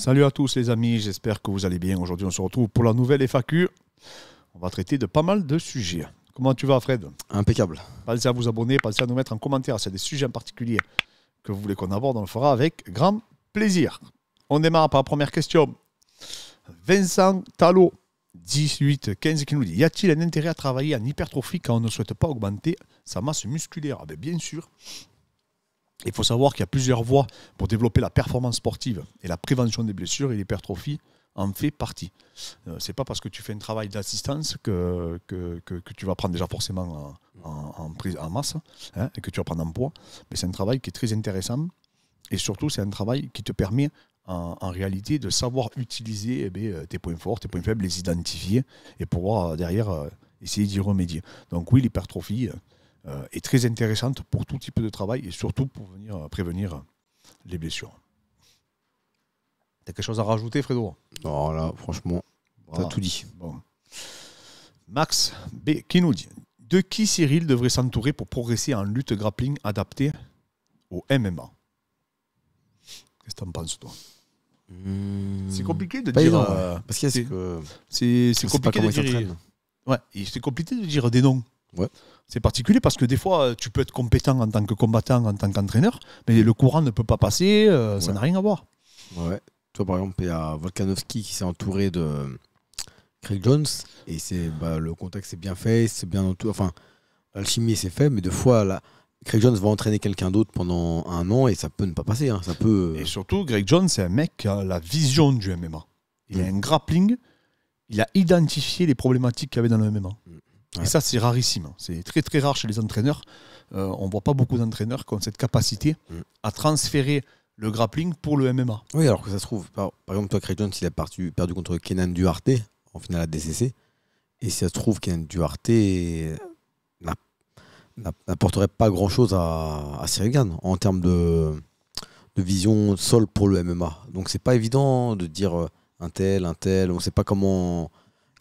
Salut à tous les amis, j'espère que vous allez bien. Aujourd'hui on se retrouve pour la nouvelle FAQ. On va traiter de pas mal de sujets. Comment tu vas Fred? Impeccable. Pensez à vous abonner, pensez à nous mettre en commentaire s'il y a des sujets en particulier que vous voulez qu'on aborde, on le fera avec grand plaisir. On démarre par la première question. Vincent Talot, 18-15, qui nous dit: y a-t-il un intérêt à travailler en hypertrophie quand on ne souhaite pas augmenter sa masse musculaire? Ah ben, bien sûr. Il faut savoir qu'il y a plusieurs voies pour développer la performance sportive et la prévention des blessures, et l'hypertrophie en fait partie. C'est pas parce que tu fais un travail d'assistance que tu vas prendre déjà forcément en masse, hein, et que tu vas prendre en poids, mais c'est un travail qui est très intéressant, et surtout c'est un travail qui te permet en réalité de savoir utiliser tes points forts, tes points faibles, les identifier et pouvoir derrière essayer d'y remédier. Donc oui, l'hypertrophie est très intéressante pour tout type de travail et surtout pour venir prévenir les blessures. T'as quelque chose à rajouter, Fredo? Non, là, franchement, Voilà. t'as tout dit. Bon. Max B qui nous dit: de qui Cyril devrait s'entourer pour progresser en lutte grappling adaptée au MMA? Qu'est-ce que t'en penses, toi? C'est compliqué de pas dire. évident, parce qu'il y a c'est compliqué de dire. Ouais, c'est compliqué de dire des noms. Ouais. C'est particulier parce que des fois, tu peux être compétent en tant que combattant, en tant qu'entraîneur, mais le courant ne peut pas passer, ça n'a rien à voir. Ouais. Toi, par exemple, il y a Volkanovski qui s'est entouré de Craig Jones, et le contexte est bien fait, c'est bien entouré. Enfin, l'alchimie c'est fait, mais des fois, Craig Jones va entraîner quelqu'un d'autre pendant un an et ça peut ne pas passer. Hein. Ça peut. Et surtout, Greg Jones, c'est un mec qui a la vision du MMA. Il a un grappling, il a identifié les problématiques qu'il y avait dans le MMA. Ouais. Et ça, c'est rarissime. C'est très très rare chez les entraîneurs. On ne voit pas beaucoup d'entraîneurs qui ont cette capacité à transférer le grappling pour le MMA. Oui, alors que ça se trouve, par exemple, toi, Craig Jones, il a perdu contre Kenan Duarte en finale à DCC. Et si ça se trouve, Kenan Duarte n'apporterait pas grand-chose à Cyril Gane en termes de vision sol pour le MMA. Donc, c'est pas évident de dire un tel. On ne sait pas comment,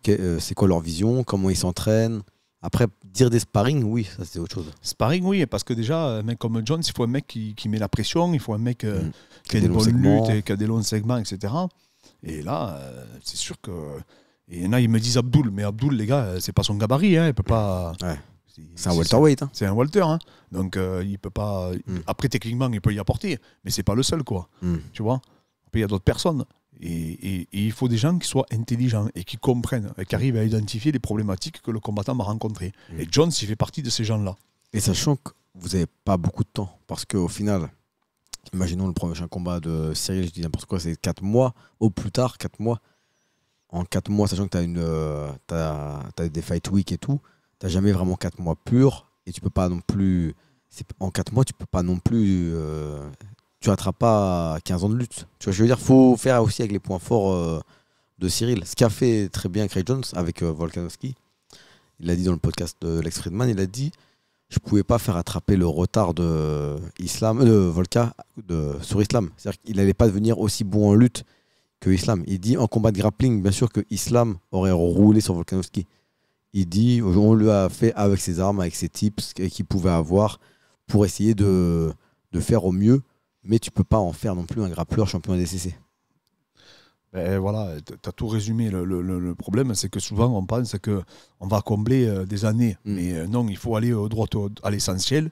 c'est quoi leur vision, comment ils s'entraînent. Après, dire des sparring, oui, ça c'est autre chose. Sparring, oui, parce que déjà, un mec comme Jones, il faut un mec qui met la pression, il faut un mec qui a des bonnes luttes, et qui a des longs segments, etc. Et là, c'est sûr que... Et là, ils me disent Abdul, mais Abdul, les gars, c'est pas son gabarit, hein, il peut pas... Ouais. C'est un welterweight. Hein. C'est un welter, hein. Donc il peut pas... Après, techniquement, il peut y apporter, mais c'est pas le seul, quoi. Tu vois? Après, il y a d'autres personnes. Et il faut des gens qui soient intelligents et qui comprennent, et qui arrivent à identifier les problématiques que le combattant va rencontrer. Et Jones, il fait partie de ces gens-là. Et sachant que vous n'avez pas beaucoup de temps, parce qu'au final, imaginons le prochain combat de Cyril, je dis n'importe quoi, c'est 4 mois, au plus tard, 4 mois. En 4 mois, sachant que tu as des fight week et tout, tu n'as jamais vraiment 4 mois purs, et tu peux pas non plus... En 4 mois, tu peux pas non plus... tu rattrapes pas 15 ans de lutte. Tu vois, je veux dire, faut faire aussi avec les points forts de Cyril. Ce qu'a fait très bien Craig Jones avec Volkanovski, il l'a dit dans le podcast de Lex Fridman, il a dit: je pouvais pas faire attraper le retard de Volka sur Islam. C'est-à-dire qu'il n'allait pas devenir aussi bon en lutte que Islam. Il dit en combat de grappling, bien sûr que Islam aurait roulé sur Volkanovski. Il dit on lui a fait avec ses armes, avec ses tips qu'il pouvait avoir pour essayer de faire au mieux. Mais tu peux pas en faire non plus un grappleur champion DCC. Ben voilà, tu as tout résumé. Le problème, c'est que souvent, on pense qu'on va combler des années. Mais non, il faut aller droit à l'essentiel.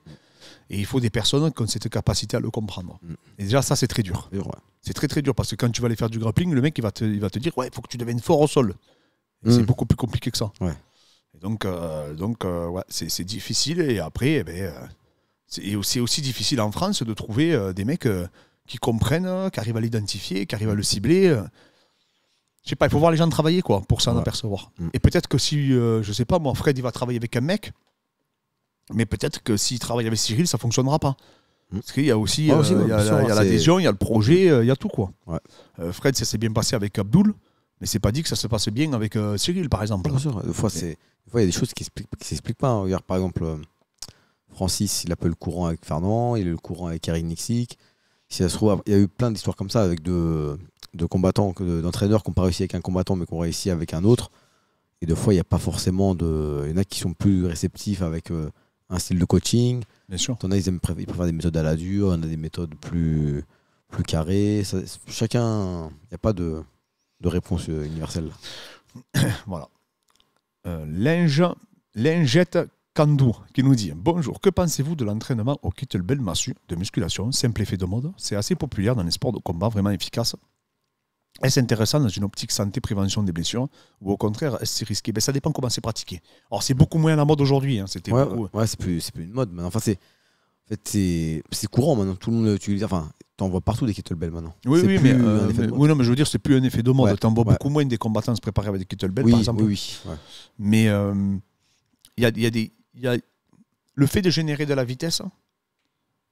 Et il faut des personnes qui ont cette capacité à le comprendre. Et déjà, ça, c'est très dur. Ouais. C'est très, très dur. Parce que quand tu vas aller faire du grappling, le mec, il va te dire: ouais, il faut que tu deviennes fort au sol. C'est beaucoup plus compliqué que ça. Ouais. Et donc ouais, c'est difficile. Et après, c'est aussi difficile en France de trouver des mecs qui comprennent, qui arrivent à l'identifier, qui arrivent à le cibler. Je sais pas, il faut voir les gens travailler quoi, pour s'en apercevoir. Et peut-être que si, je sais pas, moi, Fred, il va travailler avec un mec, mais peut-être que s'il travaille avec Cyril, ça fonctionnera pas. Parce qu'il y a aussi, il y a l'adhésion, il y a le projet, il y a tout quoi. Ouais. Fred, ça s'est bien passé avec Abdul, mais c'est pas dit que ça se passe bien avec Cyril, par exemple. Bien sûr, des fois, il y a des choses qui s'expliquent pas. Hein. Regarde, par exemple, Francis, il a peu le courant avec Fernand, il a eu le courant avec Eric Nixik. Si ça se trouve, il y a eu plein d'histoires comme ça avec de combattants, d'entraîneurs qui n'ont pas réussi avec un combattant mais qui ont réussi avec un autre. Et des fois, il n'y a pas forcément de... Il y en a qui sont plus réceptifs avec un style de coaching. Bien sûr. T'en as, ils préfèrent des méthodes à la dure, on a des méthodes plus plus carré. Chacun, il n'y a pas de réponse universelle. Voilà. Lingette Kandou qui nous dit: bonjour, que pensez-vous de l'entraînement au kettlebell massue de musculation, simple effet de mode? C'est assez populaire dans les sports de combat, vraiment efficace. Est-ce intéressant dans une optique santé, prévention des blessures, ou au contraire, est-ce risqué? Ça dépend comment c'est pratiqué. Alors, c'est beaucoup moins à la mode aujourd'hui. C'était beaucoup... c'est plus une mode. Mais enfin, c'est courant maintenant. Tout le monde l'utilise. Enfin, t'en vois partout des kettlebells maintenant. Oui, mais je veux dire, c'est plus un effet de mode. T'en vois beaucoup moins des combattants se préparer avec des kettlebells, par exemple. Oui. Mais il y a le fait de générer de la vitesse,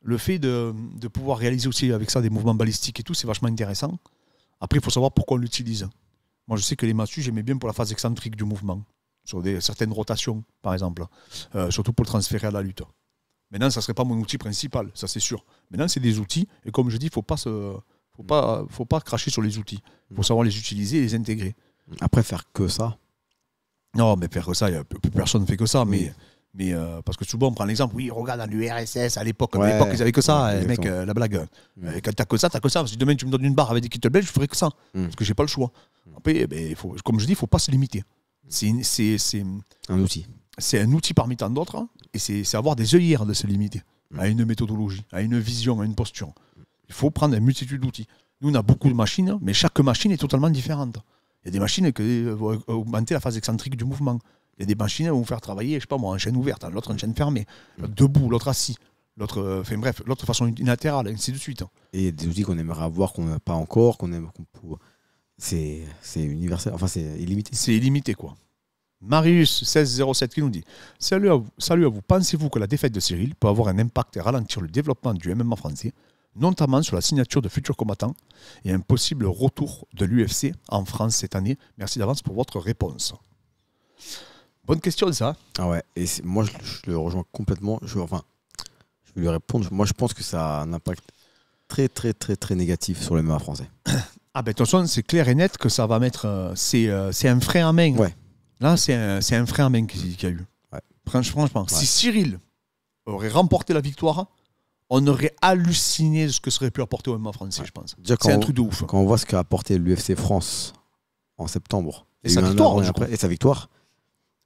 le fait de pouvoir réaliser aussi avec ça des mouvements balistiques et tout, c'est vachement intéressant. Après, il faut savoir pourquoi on l'utilise. Moi, je sais que les massues, j'aimais bien pour la phase excentrique du mouvement, sur certaines rotations, par exemple, surtout pour le transférer à la lutte. Maintenant, ça ne serait pas mon outil principal, ça c'est sûr. Maintenant, c'est des outils, et comme je dis, il ne faut pas cracher sur les outils. Il faut savoir les utiliser et les intégrer. Après, faire que ça. Non, mais faire que ça, personne ne fait que ça, mais parce que souvent on prend l'exemple, oui, regarde dans l'URSS à l'époque, ils n'avaient que ça, mec, la blague. Quand t'as que ça, t'as que ça. Si demain tu me donnes une barre avec des kettlebells, je ferai que ça, parce que j'ai pas le choix. Après, comme je dis, il faut pas se limiter. C'est un outil. C'est un outil parmi tant d'autres, et c'est avoir des œillères de se limiter à une méthodologie, à une vision, à une posture. Il faut prendre une multitude d'outils. Nous, on a beaucoup de machines, mais chaque machine est totalement différente. Il y a des machines qui vont augmenter la phase excentrique du mouvement. Il y a des machines qui vont faire travailler, je sais pas moi, en chaîne ouverte, l'autre en chaîne fermée, debout, l'autre assis, l'autre façon unilatérale, ainsi de suite. Et il y a des outils qu'on aimerait avoir, qu'on n'a pas encore, c'est universel, enfin c'est illimité. C'est illimité, quoi. Marius 1607 qui nous dit: salut à vous. Pensez-vous que la défaite de Cyril peut avoir un impact et ralentir le développement du MMA français, notamment sur la signature de futurs combattants et un possible retour de l'UFC en France cette année? Merci d'avance pour votre réponse. Bonne question, ça. Ah ouais, et moi je le rejoins complètement. Je vais lui répondre. Moi je pense que ça a un impact très très très très négatif sur le MMA français. Ah ben de toute façon, c'est clair et net que ça va mettre. C'est un frein à main. Ouais. Là, c'est un frein à main qu'il y a eu. Ouais. Franchement, si Cyril aurait remporté la victoire, on aurait halluciné de ce que serait pu apporter au MMA français, je pense. C'est un truc de ouf. Quand on voit ce qu'a apporté l'UFC France en septembre, et sa victoire,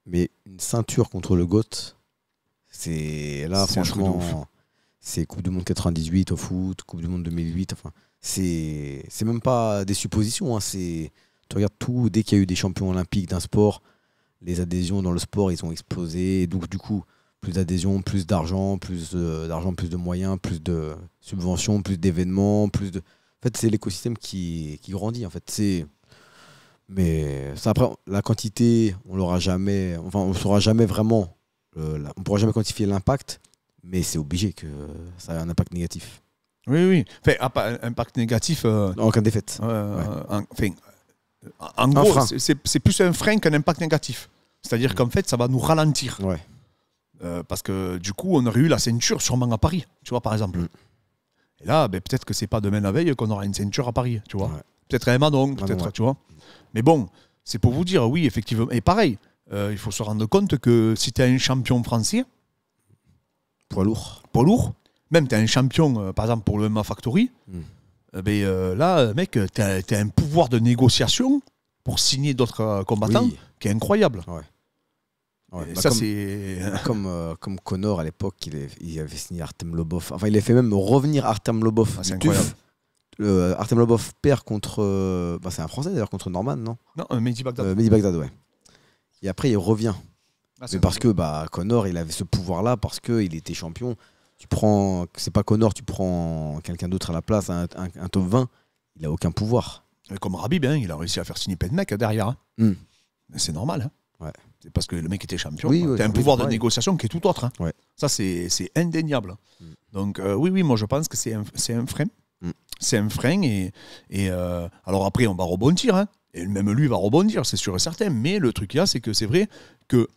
mais une ceinture contre le GOAT, c'est là, franchement, c'est Coupe du Monde 98 au foot, Coupe du Monde 2008, enfin, c'est même pas des suppositions, hein, tu regardes tout, dès qu'il y a eu des champions olympiques d'un sport, les adhésions dans le sport, ils ont explosé, et donc du coup, plus d'adhésions, plus d'argent, plus de moyens, plus de subventions, plus d'événements, En fait, c'est l'écosystème qui grandit, en fait, Mais ça, après, la quantité, on l'aura jamais. Enfin, on ne saura jamais vraiment. On ne pourra jamais quantifier l'impact, mais c'est obligé que ça ait un impact négatif. Oui. Enfin, impact négatif. En cas de défaite. En gros, c'est plus un frein qu'un impact négatif. C'est-à-dire qu'en fait, ça va nous ralentir. Ouais. Parce que du coup, on aurait eu la ceinture sûrement à Paris, tu vois, par exemple. Et là, peut-être que c'est pas demain la veille qu'on aura une ceinture à Paris, tu vois. Ouais. Peut-être à Madong, peut-être, tu vois. Mais bon, c'est pour vous dire, oui, effectivement. Et pareil, il faut se rendre compte que si tu es un champion français, poids lourd, même tu es un champion, par exemple, pour le MMA Factory, là, mec, tu as un pouvoir de négociation pour signer d'autres combattants qui est incroyable. Ouais, ça, c'est comme Conor à l'époque, il avait signé Artem Lobov. Enfin, il a fait même revenir Artem Lobov. C'est incroyable. Artem Lobov perd contre. C'est un Français d'ailleurs, contre Norman, non? Non, Mehdi Bagdad. Mehdi Bagdad, ouais. Et après, il revient. Mais parce que Conor, il avait ce pouvoir-là, parce qu'il était champion. C'est pas Conor, tu prends quelqu'un d'autre à la place, un top 20, il a aucun pouvoir. Et comme Rabib, il a réussi à faire signer plein de mecs derrière. C'est normal. Ouais. C'est parce que le mec était champion. Oui, tu as un pouvoir de négociation qui est tout autre. Ouais. Ça, c'est indéniable. Donc, oui, moi, je pense que c'est un frein. C'est un frein. Alors après, on va rebondir. Et même lui va rebondir, c'est sûr et certain. Mais le truc, c'est que c'est vrai que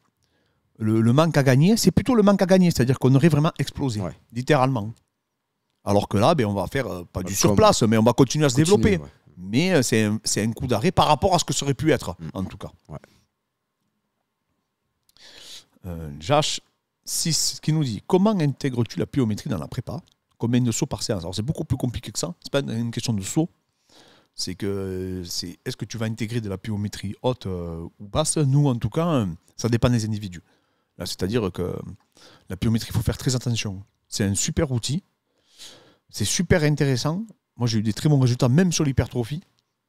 le manque à gagner, c'est plutôt le manque à gagner. C'est-à-dire qu'on aurait vraiment explosé, littéralement. Alors que là, on va faire, pas du surplace, mais on va continuer à se développer. Ouais. Mais c'est un coup d'arrêt par rapport à ce que ça aurait pu être, en tout cas. Ouais. Jash 6 qui nous dit: comment intègres-tu la pliométrie dans la prépa? combien de sauts par séance. Alors c'est beaucoup plus compliqué que ça. C'est pas une question de saut. C'est que est-ce que tu vas intégrer de la pliométrie haute ou basse? Nous, en tout cas, ça dépend des individus. Là, c'est-à-dire que la pliométrie, il faut faire très attention. C'est un super outil. C'est super intéressant. Moi, j'ai eu des très bons résultats, même sur l'hypertrophie.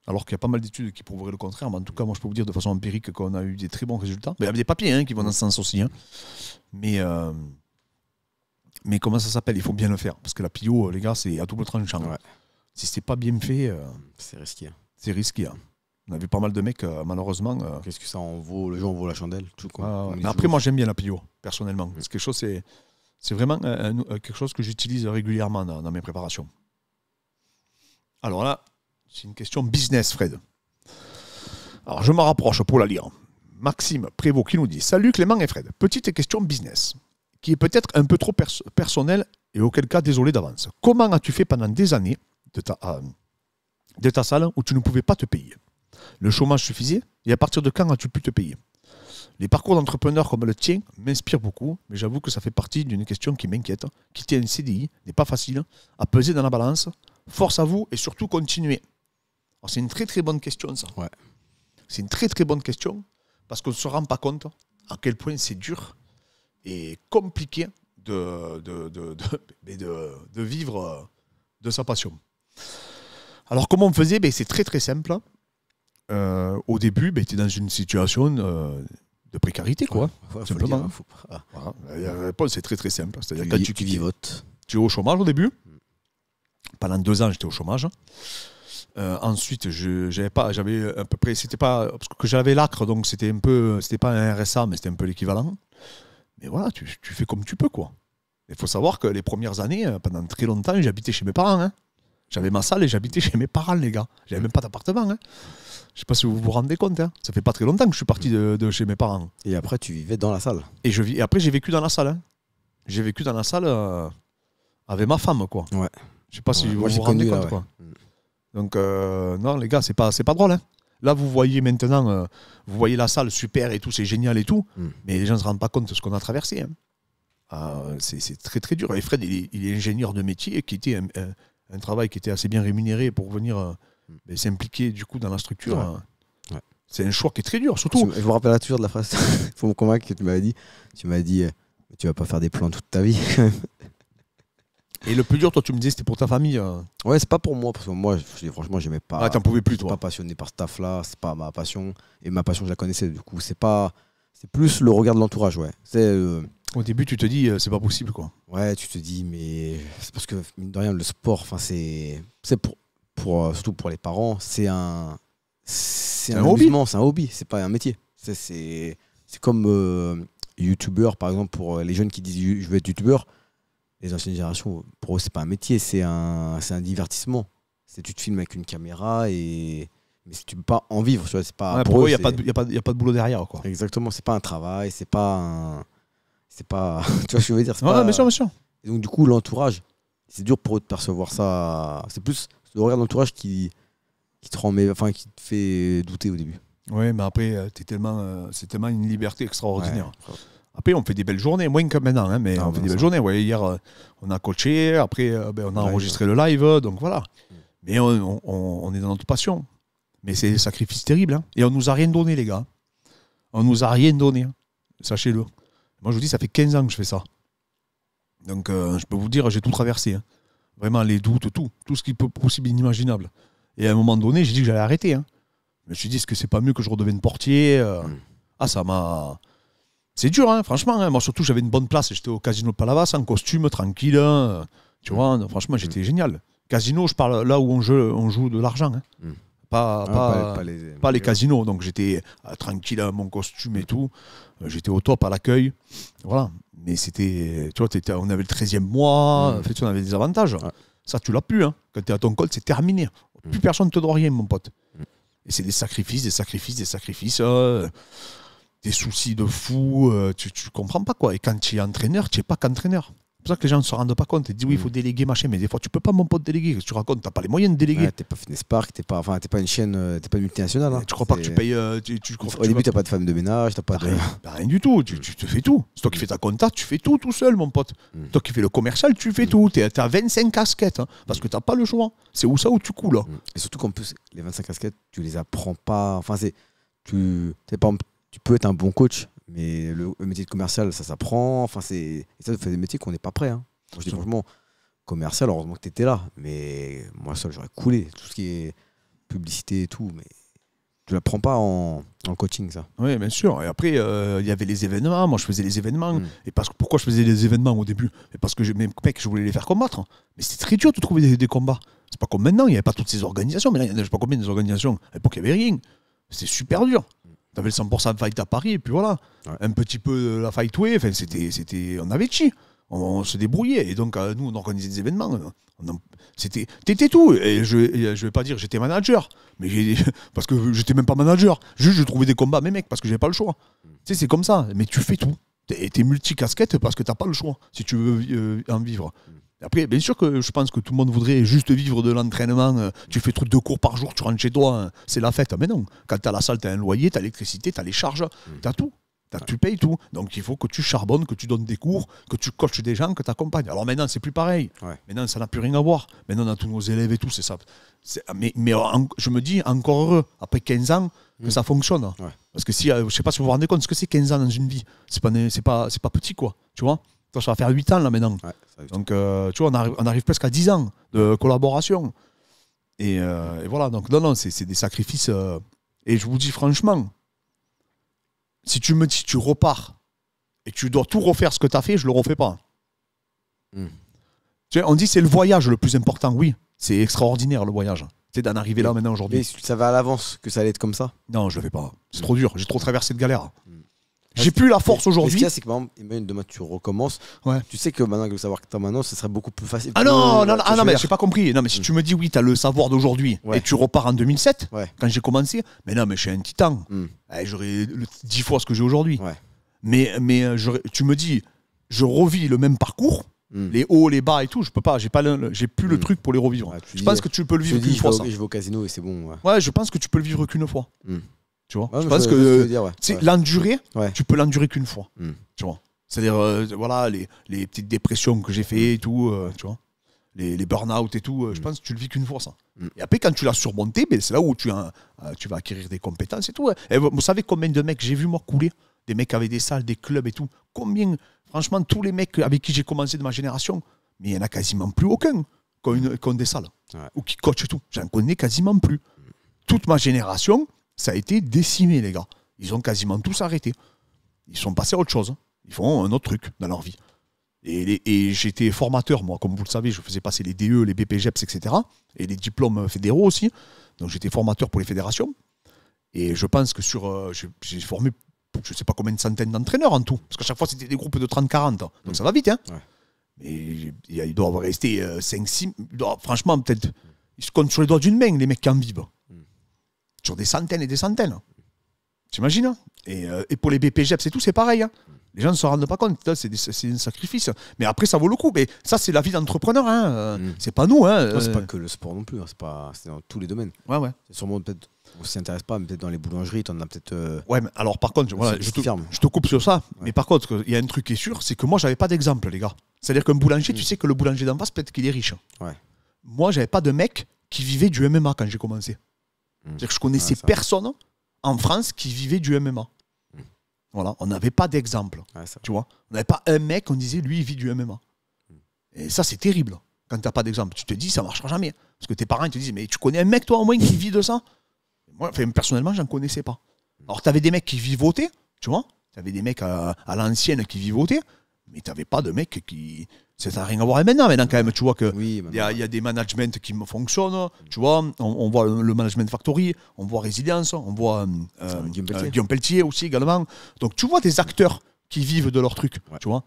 Alors qu'il y a pas mal d'études qui prouveraient le contraire. Mais en tout cas, moi, je peux vous dire de façon empirique qu'on a eu des très bons résultats. Mais il y a des papiers qui vont dans ce sens aussi. Mais comment ça s'appelle? Il faut bien le faire. Parce que la plio, les gars, c'est à double tranchant. Ouais. Si c'est pas bien fait, c'est risqué. C'est risqué. On a vu pas mal de mecs, malheureusement. Qu'est-ce que ça en vaut? Le jeu en vaut la chandelle. Tout, mais après, moi, j'aime bien la plio, personnellement. C'est quelque chose, c'est vraiment quelque chose que j'utilise régulièrement dans mes préparations. Alors là, c'est une question business, Fred. Alors, je me rapproche pour la lire. Maxime Prévost qui nous dit: Salut Clément et Fred. Petite question business, qui est peut-être un peu trop personnelle et auquel cas, désolé d'avance. Comment as-tu fait pendant des années de ta salle où tu ne pouvais pas te payer? Le chômage suffisait et à partir de quand as-tu pu te payer? Les parcours d'entrepreneurs comme le tien m'inspirent beaucoup, mais j'avoue que ça fait partie d'une question qui m'inquiète. Quitter un CDI n'est pas facile à peser dans la balance. Force à vous et surtout continuez. Alors c'est une très très bonne question ça. Ouais. C'est une très très bonne question parce qu'on ne se rend pas compte à quel point c'est dur et compliqué de vivre de sa passion. Alors comment on faisait? C'est très très simple. Au début, tu es dans une situation de précarité, quoi. Ouais, simplement. Voilà. La réponse c'est très très simple. C'est-à-dire quand tu vivotes. Tu es au chômage au début. Pendant 2 ans, j'étais au chômage. Ensuite, j'avais à peu près, c'était pas parce que j'avais l'ACRE, donc c'était pas un RSA, mais c'était un peu l'équivalent. Mais voilà, tu fais comme tu peux, quoi. Il faut savoir que les premières années, pendant très longtemps, j'habitais chez mes parents. J'avais ma salle et j'habitais chez mes parents, les gars. J'avais même pas d'appartement. Je sais pas si vous vous rendez compte. Ça fait pas très longtemps que je suis parti de chez mes parents. Et après, tu vivais dans la salle. Et après, j'ai vécu dans la salle. J'ai vécu dans la salle avec ma femme, quoi. Ouais. Je sais pas si vous vous rendez compte, quoi. Donc, non, les gars, c'est pas drôle. Là, vous voyez maintenant, vous voyez la salle super et tout, c'est génial et tout, mais les gens ne se rendent pas compte de ce qu'on a traversé. C'est très très dur. Et Fred, il est ingénieur de métier, qui était un travail qui était assez bien rémunéré pour venir s'impliquer du coup dans la structure. Ouais. C'est un choix qui est très dur, surtout. Je me rappelle toujours de la phrase. Il faut me convaincre que tu m'as dit, tu vas pas faire des plans toute ta vie. Et le plus dur, toi, tu me disais, c'était pour ta famille. Ouais, c'est pas pour moi, parce que moi, franchement, j'aimais pas. Ah, t'en pouvais plus, toi. Je suis pas passionné par ce taf-là, c'est pas ma passion. Et ma passion, je la connaissais, du coup, c'est plus le regard de l'entourage, ouais. Au début, tu te dis, c'est pas possible, quoi. Ouais, tu te dis, mais c'est parce que, mine de rien, le sport, c'est surtout pour les parents, c'est un amusement, c'est un hobby, c'est pas un métier. C'est comme youtubeur, par exemple, pour les jeunes qui disent je veux être youtubeur. Les anciennes générations, pour eux, c'est pas un métier, c'est un divertissement. Tu te filmes avec une caméra mais si tu peux pas en vivre, tu vois, c'est pas. Ouais, pour eux, il n'y a pas de boulot derrière, quoi. Exactement, c'est pas un travail, c'est pas. Tu vois ce que je veux dire, bien sûr, bien sûr. Et donc, du coup, l'entourage, c'est dur pour eux de percevoir ça. C'est plus le regard de l'entourage qui te fait douter au début. Oui, mais après, c'est tellement une liberté extraordinaire. Ouais. Après, on fait des belles journées, moins que maintenant, mais on fait des belles journées. Ouais, hier, on a coaché, après, on a enregistré le live, donc voilà. Mais on est dans notre passion. Mais c'est des sacrifices terribles. Et on nous a rien donné, les gars. On nous a rien donné. Sachez-le. Moi, je vous dis, ça fait 15 ans que je fais ça. Donc, je peux vous dire, j'ai tout traversé. Vraiment, les doutes, tout ce qui peut possible inimaginable. Et à un moment donné, j'ai dit que j'allais arrêter. Je me suis dit, est-ce que c'est pas mieux que je redevienne portier? Ça m'a... C'est dur, franchement. Moi, surtout, j'avais une bonne place. J'étais au Casino de Palavas, en costume, tranquille. Tu vois, franchement, j'étais génial. Casino, je parle là où on joue de l'argent. Pas les casinos. Donc, j'étais tranquille, mon costume et tout. J'étais au top à l'accueil. Voilà. Mais c'était... Tu vois, on avait le 13e mois. En fait, on avait des avantages. Ouais. Ça, tu l'as plus. Quand tu es à ton col, c'est terminé. Plus personne ne te doit rien, mon pote. Et c'est des sacrifices. Des soucis de fou, tu comprends pas, quoi. Et quand tu es entraîneur, tu n'es pas qu'entraîneur. pour ça que les gens ne se rendent pas compte. Ils disent oui, il faut déléguer, machin, mais des fois, tu peux pas, mon pote, déléguer. Qu'est-ce que tu racontes? Tu n'as pas les moyens de déléguer. Ouais, t'es pas Fitness Park, t'es pas une chaîne, t'es pas une multinationale. Hein. Tu crois pas que tu payes. Au début, t'as pas de femme de ménage, t'as pas de. Rien du tout. Tu te fais tout. C'est toi qui fais ta compta, tu fais tout seul, mon pote. Toi qui fais le commercial, tu fais tout. Tu as 25 casquettes hein, parce que tu n'as pas le choix. C'est où ça où tu coules. Et surtout qu'en plus, les 25 casquettes, tu les apprends pas. Enfin, tu peux être un bon coach, mais le métier de commercial, ça s'apprend. Enfin, et ça fait des métiers qu'on n'est pas prêt. Hein. Moi, je dis franchement, commercial, heureusement que tu étais là. Mais moi, seul, j'aurais coulé. Tout ce qui est publicité et tout. Mais tu l'apprends pas en coaching, ça. Oui, bien sûr. Et après, il y avait les événements. Moi, je faisais les événements. Et pourquoi je faisais les événements au début? Parce que mes mecs, je voulais les faire combattre. Mais c'était très dur de trouver des combats. C'est pas comme maintenant, il n'y avait pas toutes ces organisations. Mais là, il y en a, je sais pas combien d'organisations. À l'époque, il n'y avait rien. C'était super dur. Tu avais le 100% fight à Paris, et puis voilà. Ouais. Un petit peu la fight way. Enfin, on avait chi. On se débrouillait. Et donc, nous, on organisait des événements. T'étais tout. Et je vais pas dire j'étais manager, mais parce que j'étais même pas manager. Juste, je trouvais des combats à mes mecs parce que j'avais pas le choix. Tu sais, c'est comme ça. Mais tu fais tout. T'es multi-casquette parce que t'as pas le choix si tu veux en vivre. Après, bien sûr que je pense que tout le monde voudrait juste vivre de l'entraînement. Tu fais 2 cours par jour, tu rentres chez toi, c'est la fête. Mais non, quand tu as la salle, tu as un loyer, tu as l'électricité, tu as les charges, tu as tout. Tu payes tout. Donc il faut que tu charbonnes, que tu donnes des cours, que tu coaches des gens, que tu accompagnes. Alors maintenant, c'est plus pareil. Ouais. Maintenant, ça n'a plus rien à voir. Maintenant, on a tous nos élèves et tout, c'est ça. Mais je me dis, encore heureux, après 15 ans, que ça fonctionne. Ouais. Parce que si, je ne sais pas si vous vous rendez compte ce que c'est 15 ans dans une vie. C'est pas petit, quoi. Tu vois? Ça va faire 8 ans là maintenant. Ouais, donc, tu vois, on arrive presque à 10 ans de collaboration. Et voilà, donc non, c'est des sacrifices. Et je vous dis franchement, si tu me dis tu repars et tu dois tout refaire ce que tu as fait, je le refais pas. Tu sais, on dit c'est le voyage le plus important. Oui, c'est extraordinaire le voyage. Tu sais, d'en arriver là maintenant aujourd'hui. Mais tu savais à l'avance que ça allait être comme ça? Non, je le fais pas. C'est trop dur. J'ai trop traversé de galères. J'ai plus la force aujourd'hui. Ce qu'il y a, c'est que par exemple, demain tu recommences. Ouais. Tu sais que maintenant, le savoir que tu as maintenant, ce serait beaucoup plus facile. Ah non, mais j'ai pas compris. Non, mais si tu me dis oui, tu as le savoir d'aujourd'hui et tu repars en 2007, quand j'ai commencé, mais non, mais je suis un titan. J'aurais 10 fois ce que j'ai aujourd'hui. Ouais. Mais tu me dis, je revis le même parcours, les hauts, les bas et tout, je peux pas. J'ai plus le truc pour les revivre. Ouais, je pense que tu peux le vivre qu'une fois. Je vais au casino et c'est bon. Ouais, je pense que tu peux le vivre qu'une fois. Tu vois, je pense que l'endurer, tu peux l'endurer qu'une fois. Tu vois, c'est-à-dire voilà les petites dépressions que j'ai fait et tout, tu vois, les burn-out et tout, je pense que tu le vis qu'une fois ça. Et après quand tu l'as surmonté, ben, c'est là où tu vas acquérir des compétences et tout. Et vous savez combien de mecs j'ai vu moi couler, des mecs avec des salles, des clubs et tout. Combien, franchement, tous les mecs avec qui j'ai commencé de ma génération, mais il y en a quasiment plus aucun qui ont des salles ou qui coachent et tout. J'en connais quasiment plus. Toute ma génération. Ça a été décimé, les gars. Ils ont quasiment tous arrêté. Ils sont passés à autre chose. Ils font un autre truc dans leur vie. Et j'étais formateur, moi, comme vous le savez, je faisais passer les DE, les BPGEPS, etc. Et les diplômes fédéraux aussi. Donc j'étais formateur pour les fédérations. Et je pense que j'ai formé, je ne sais pas combien de centaines d'entraîneurs en tout. Parce qu'à chaque fois, c'était des groupes de 30-40. Donc ça va vite, hein. Mais il doit avoir resté 5-6. Franchement, peut-être. Ils se comptent sur les doigts d'une main, les mecs qui en vivent. Sur des centaines et des centaines. T'imagines, hein? Et pour les BPGEPS et tout, c'est pareil. Hein? Les gens ne se rendent pas compte. C'est un sacrifice. Mais après, ça vaut le coup. Mais ça, c'est la vie d'entrepreneur. Hein? C'est pas nous. Hein? C'est pas que le sport non plus. Hein? C'est dans tous les domaines. Ouais. C'est sûrement peut-être. On s'y intéresse pas, mais peut-être dans les boulangeries, t'en as peut-être. Ouais, mais alors par contre, voilà, je te coupe sur ça. Ouais. Mais par contre, il y a un truc qui est sûr, c'est que moi, j'avais pas d'exemple, les gars. C'est-à-dire qu'un boulanger, tu sais que le boulanger d'en face, peut-être qu'il est riche. Ouais. Moi, j'avais pas de mec qui vivait du MMA quand j'ai commencé. C'est-à-dire que je connaissais personne en France qui vivait du MMA. Voilà, on n'avait pas d'exemple. Tu vois, on n'avait pas un mec, on disait lui il vit du MMA. Et ça c'est terrible. Quand tu n'as pas d'exemple, tu te dis ça marchera jamais. Parce que tes parents ils te disent mais tu connais un mec toi au moins qui vit de ça? Moi, personnellement, j'en connaissais pas. Alors tu avais des mecs qui vivotaient, tu vois, tu avais des mecs à l'ancienne qui vivotaient, mais tu n'avais pas de mecs qui. Ça n'a rien à voir avec maintenant quand même, tu vois qu'il y a des managements qui fonctionnent, tu vois, on voit le Management Factory, on voit Résilience, on voit Guillaume Pelletier aussi également. Donc tu vois des acteurs qui vivent de leur truc, tu vois.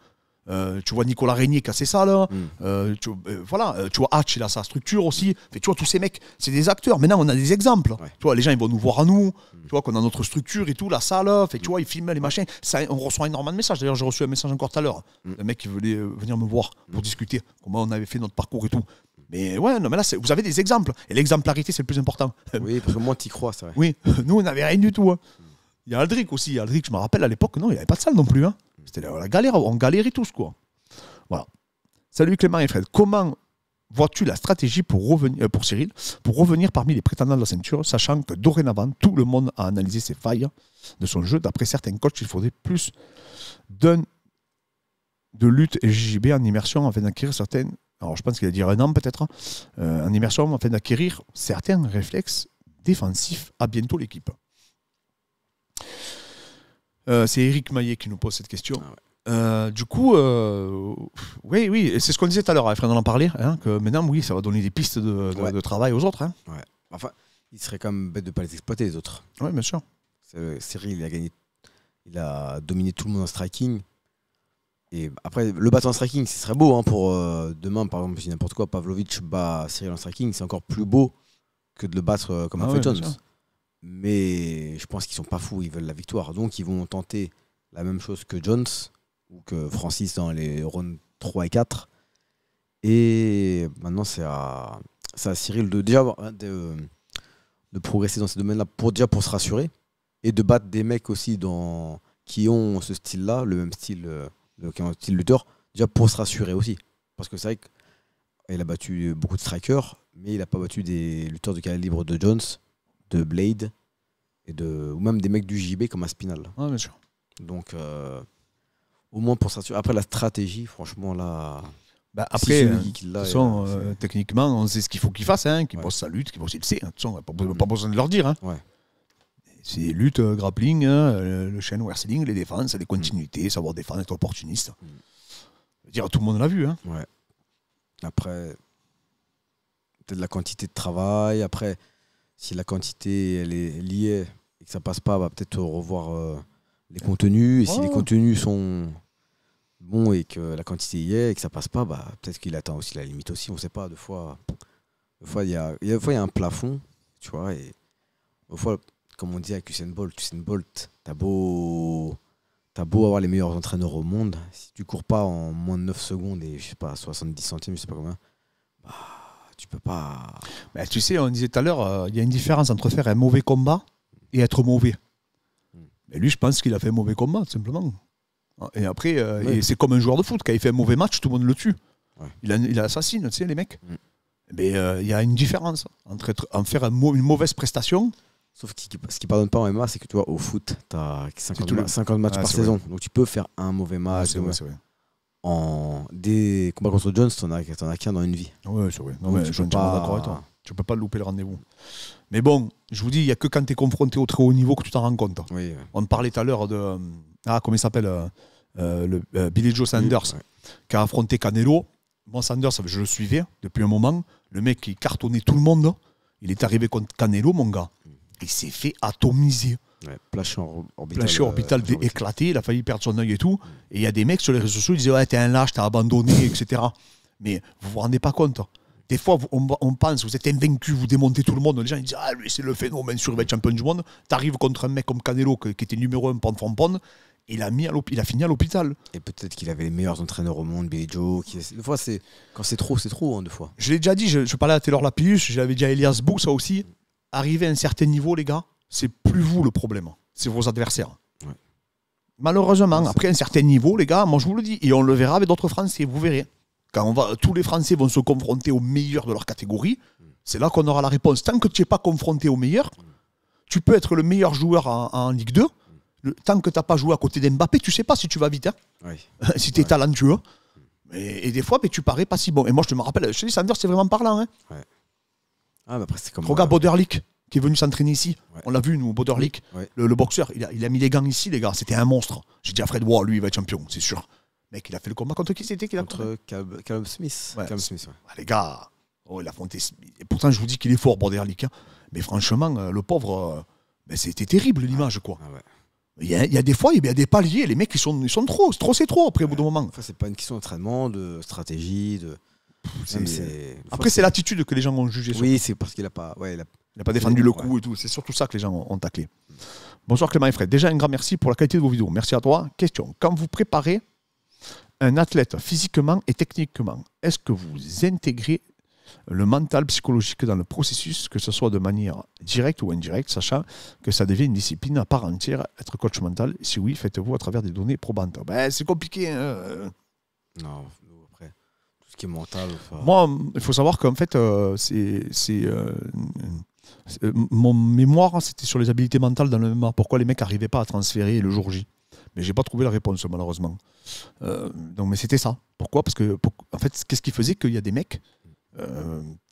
Tu vois Nicolas Régnier qui a ses salles. Mm. Tu vois Hatch, il a sa structure aussi. Tu vois, tous ces mecs, c'est des acteurs. Maintenant, on a des exemples. Ouais. Tu vois, les gens, ils vont nous voir à nous. Tu vois, qu'on a notre structure et tout, la salle. Tu vois, ils filment les machins. Ça, on reçoit énormément de messages. D'ailleurs, j'ai reçu un message encore tout à l'heure. Le mec qui voulait venir me voir pour discuter comment on avait fait notre parcours et tout. Mais ouais, non, mais là, vous avez des exemples. Et l'exemplarité, c'est le plus important. Oui, parce que moi, t'y crois, c'est vrai. Oui, nous, on n'avait rien du tout. Hein. Il y a Aldric aussi. Aldric, je me rappelle, à l'époque, non, il n'y avait pas de salle non plus. Hein. C'était la galère. On galérait tous, quoi. Voilà. Salut Clément et Fred. Comment vois-tu la stratégie pour Cyril, pour revenir parmi les prétendants de la ceinture, sachant que dorénavant, tout le monde a analysé ses failles de son jeu. D'après certains coachs, il faudrait plus de lutte et JJB en immersion afin d'acquérir certaines... Alors, je pense qu'il a dit un an peut-être, en immersion afin d'acquérir certains réflexes défensifs. À bientôt l'équipe. C'est Eric Maillet qui nous pose cette question. Du coup, oui, c'est ce qu'on disait tout à l'heure, Fred, on en parlait, hein, que maintenant, oui, ça va donner des pistes de travail aux autres. Hein. Ouais. Enfin, il serait quand même bête de ne pas les exploiter, les autres. Oui, bien sûr. Cyril, il a dominé tout le monde en striking. Et après, le battre en striking, ce serait beau hein, pour demain, par exemple, si n'importe quoi, Pavlovich bat Cyril en striking, c'est encore plus beau que de le battre comme a fait Jones. Mais je pense qu'ils sont pas fous, ils veulent la victoire. Donc ils vont tenter la même chose que Jones ou que Francis dans les rounds 3 et 4. Et maintenant, c'est à Cyril de progresser dans ces domaines-là pour se rassurer et de battre des mecs aussi qui ont ce style-là, le même style, qui ont un style lutteur, déjà pour se rassurer aussi. Parce que c'est vrai qu'il a battu beaucoup de strikers, mais il n'a pas battu des lutteurs de calibre de Jones, de Blade, ou même des mecs du JB comme Aspinal. Ah, bien sûr. Donc, au moins pour s'assurer. Après, la stratégie, franchement, là... Bah après, techniquement, on sait ce qu'il faut qu'il fasse, hein, qu'il bosse sa lutte, qu'il bosse, il le sait. Il n'y a pas besoin de leur dire. Hein. Ouais. C'est lutte, grappling, le chain wrestling, les défenses, les continuités, savoir défendre, être opportuniste. Dire, tout le monde l'a vu. Hein. Ouais. Après, peut-être la quantité de travail. Après, si la quantité elle est liée et que ça passe pas, bah, peut-être revoir les contenus. Et si les contenus sont bons et que la quantité y est et que ça passe pas, bah, peut-être qu'il atteint aussi la limite aussi. On ne sait pas. Deux fois, il y a un plafond, tu vois. Et deux fois, comme on dit avec Usain Bolt, t'as beau avoir les meilleurs entraîneurs au monde, si tu cours pas en moins de 9 secondes et je sais pas, 70 centimes, je sais pas combien, bah, tu peux pas. Bah, tu sais, on disait tout à l'heure, il y a une différence entre faire un mauvais combat et être mauvais. Mais lui, je pense qu'il a fait un mauvais combat, tout simplement. Et après, et c'est comme un joueur de foot, quand il fait un mauvais match, tout le monde le tue. Ouais. Il assassine, tu sais, les mecs. Mais il y a une différence entre faire une mauvaise prestation. Sauf que ce qui pardonne pas en MMA, c'est que tu vois, au foot, tu as 50 matchs par saison. Donc tu peux faire un mauvais match. C'est vrai. En des combats contre Jones, t'en as qu'un dans une vie. Ouais, c'est vrai. Non, mais je suis d'accord avec toi. Tu peux pas louper le rendez-vous. Mais bon, je vous dis, il n'y a que quand tu es confronté au très haut niveau que tu t'en rends compte. Oui. On parlait tout à l'heure de. Comment il s'appelle Billy Joe Sanders, qui a affronté Canelo. Moi, Sanders, je le suivais depuis un moment. Le mec, il cartonnait tout le monde. Il est arrivé contre Canelo, mon gars. Il s'est fait atomiser. Ouais, plaché orbital éclaté, il a failli perdre son œil et tout. Et il y a des mecs sur les réseaux sociaux qui disaient « Ouais, t'es un lâche, t'as abandonné, etc. » Mais vous vous rendez pas compte. Des fois, on pense, vous êtes invaincu, vous démontez tout le monde. Les gens ils disent « Ah, lui, c'est le phénomène sur le champion du monde. » T'arrives contre un mec comme Canelo, qui était numéro 1 pound for pound. Il a fini à l'hôpital. Et peut-être qu'il avait les meilleurs entraîneurs au monde, Billy Joe. Des fois, quand c'est trop, c'est trop, hein, des fois. Je l'ai déjà dit, je parlais à Taylor Lapillus, je l'avais dit à Elias Bou, ça aussi. Arriver à un certain niveau, les gars, c'est plus vous le problème, c'est vos adversaires. Ouais. Malheureusement, après un certain niveau, les gars, moi je vous le dis, et on le verra avec d'autres Français, vous verrez. Quand tous les Français vont se confronter aux meilleurs de leur catégorie, c'est là qu'on aura la réponse. Tant que tu n'es pas confronté aux meilleurs, tu peux être le meilleur joueur en Ligue 2. Tant que tu n'as pas joué à côté d'Mbappé, tu ne sais pas si tu vas vite. Hein. Oui. Si tu es talentueux. Et des fois, tu parais pas si bon. Et moi, je me rappelle, je te dis, Sanders, c'est vraiment parlant. Hein. Ouais. Ah, après, c'est comme regarde Boderlick qui est venu s'entraîner ici. Ouais. On l'a vu, nous, Boderlick, le boxeur. Il a mis les gants ici, les gars. C'était un monstre. J'ai dit à Fred, wow, lui, il va être champion, c'est sûr. Mec, il a fait le combat contre qui c'était contre Callum Smith. Ouais. Callum Smith, ouais. Les gars, il a affronté. Et pourtant, je vous dis qu'il est fort, Boderlick. Hein. Mais franchement, le pauvre, c'était terrible l'image, quoi. Ah ouais. Il y a des fois, il y a des paliers, les mecs, ils sont trop, c'est trop après au bout d'un moment. Enfin, c'est pas une question d'entraînement, de stratégie, Après, c'est l'attitude que les gens ont jugé. Oui, c'est parce qu'il a pas, il n'a pas défendu le coup et tout. C'est surtout ça que les gens ont taclé. Bonsoir Clément et Fred. Déjà, un grand merci pour la qualité de vos vidéos. Merci à toi. Question. Quand vous préparez un athlète physiquement et techniquement, est-ce que vous intégrez le mental psychologique dans le processus, que ce soit de manière directe ou indirecte, sachant que ça devient une discipline à part entière, être coach mental? Si oui, faites-vous à travers des données probantes? C'est compliqué. Hein. Non, après, tout ce qui est mental. Moi, il faut savoir qu'en fait, mon mémoire, c'était sur les habiletés mentales dans le MMA. Pourquoi les mecs n'arrivaient pas à transférer le jour J? Mais j'ai pas trouvé la réponse, malheureusement. Donc, mais c'était ça. Pourquoi? Parce que, en fait, qu'est-ce qui faisait qu'il y a des mecs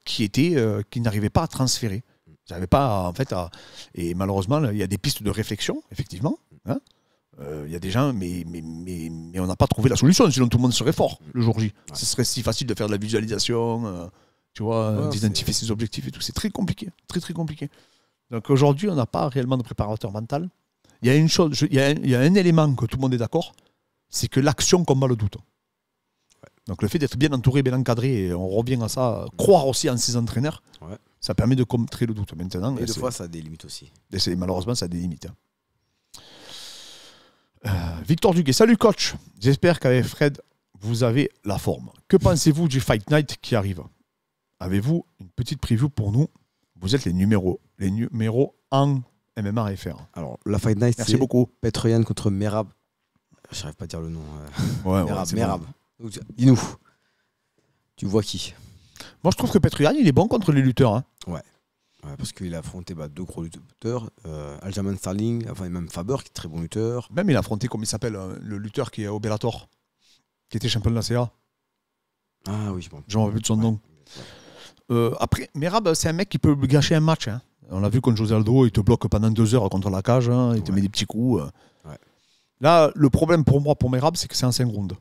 qui n'arrivaient pas à transférer? Ils n'arrivaient pas, en fait, et malheureusement, il y a des pistes de réflexion, effectivement. Hein. Il y a des gens, mais on n'a pas trouvé la solution, sinon tout le monde serait fort le jour J. Ouais. Ce serait si facile de faire de la visualisation, tu vois, d'identifier ses objectifs et tout. C'est très compliqué, très très compliqué. Donc aujourd'hui, on n'a pas réellement de préparateur mental. Il y a une chose, il y a un élément que tout le monde est d'accord, c'est que l'action combat le doute. Ouais. Donc le fait d'être bien entouré, bien encadré, et on revient à ça, croire aussi en ses entraîneurs, ça permet de contrer le doute maintenant. Et des fois, ça a des limites aussi. Et malheureusement, ça a des limites. Victor Duguay, salut coach. J'espère qu'avec Fred, vous avez la forme. Que pensez-vous du Fight Night qui arrive? Avez-vous une petite preview pour nous? Vous êtes les numéros en MMA FR. Alors, la Fight Night, c'est beaucoup. Petroyan contre Merab. Je n'arrive pas à dire le nom. Merab. Bon. Dis-nous. Tu vois qui? Moi, je trouve que Petroyan, il est bon contre les lutteurs. Hein. Ouais, parce qu'il a affronté deux gros lutteurs. Aljamain Sterling, enfin même Faber, qui est très bon lutteur. Même il a affronté, comme il s'appelle, le lutteur qui est au Bellator, qui était champion de la CA. Ah oui, bon. J'en ai vu de son nom. Après, Merab, c'est un mec qui peut gâcher un match. Hein. On l'a vu contre José Aldo, il te bloque pendant 2 heures contre la cage, hein, il te met des petits coups. Là, le problème pour moi, pour Merab, c'est que c'est en 5 rounds.